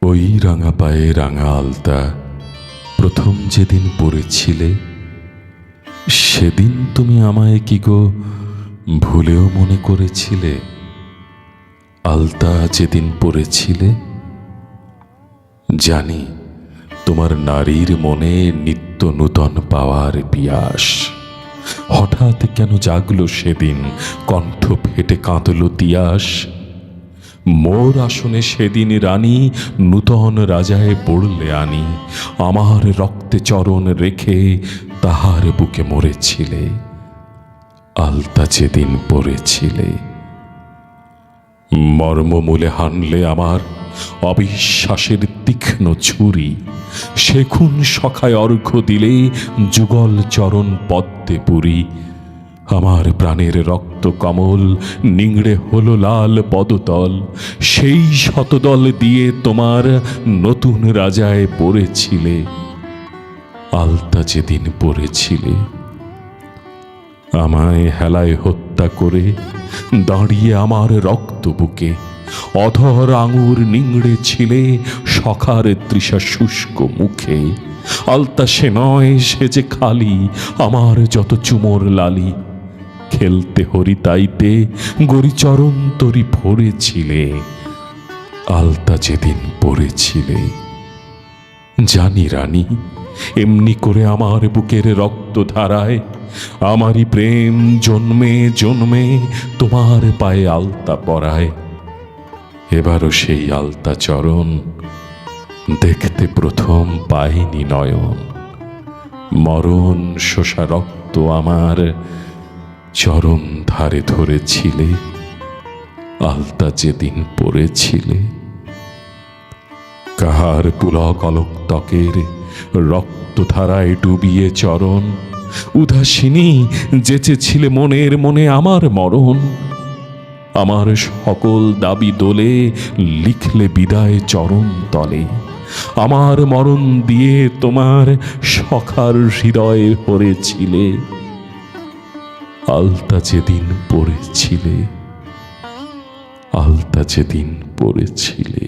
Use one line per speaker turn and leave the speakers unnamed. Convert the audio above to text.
ওই রাঙা পায়ে রাঙা আলতা প্রথম যেদিন পড়েছিলে, সেদিন তুমি আমায় কি গো ভুলেও মনে করেছিলে? আলতা যেদিন পড়েছিলে, জানি তোমার নারীর মনে নিত্য নূতন পাওয়ার পিয়াস। হঠাৎ কেন জাগলো সেদিন, কণ্ঠ ফেটে কাঁদলো তিয়াস। মোর আসনে সেদিন রানী নূতন রাজায় পড়লে আনি, আমার রক্তে চরণ রেখে তাহার বুকে মরেছিলে। আলতা যেদিন পড়েছিলে, মর্মমূলে হানলে আমার অবিশ্বাসের তীক্ষ্ণ ছুরি। সেখুন সখায় অর্ঘ্য দিলে যুগল চরণ পদ্মে পুরি। আমার প্রাণের রক্ত কমল নিংড়ে হলো লাল পদতল। সেই শতদল দিয়ে তোমার নতুন রাজায় পড়েছিলে। আলতা যেদিন পড়েছিলে, আমায় হেলায় হত্যা করে দাঁড়িয়ে আমার রক্ত বুকে অধর আঙুর নিংড়ে ছিলে সখার তৃষা শুষ্ক মুখে। আলতা সে নয়, সে যে খালি আমার যত চুমোর লালি। খেলতে হরিতাইতে গরিচরণ তরি ভরেছিলে। আলতা যেদিন পড়েছিলে, জানি রানী এমনি করে আমার বুকের রক্ত ধারায় আমারই প্রেম জন্মে জন্মে তোমার পায়ে আলতা পরায়। এবারও সেই আলতা চরণ দেখতে প্রথম পাইনি নয়ন। মরণ শোষা রক্ত আমার চরণ ধারে ধরেছিলে। আলতা যেদিন পড়েছিলে, কাহার পুলক অলক ত্বকের রক্তধারায় ডুবিয়ে চরণ উদাসিনী যেচেছিলে মনের মনে আমার মরণ। আমার সকল দাবি দোলে লিখলে বিদায় চরণ তলে। আমার মরণ দিয়ে তোমার সখার হৃদয়ে হরেছিলে। আলতা যেদিন পড়েছিলে, আলতা যেদিন পড়েছিলে।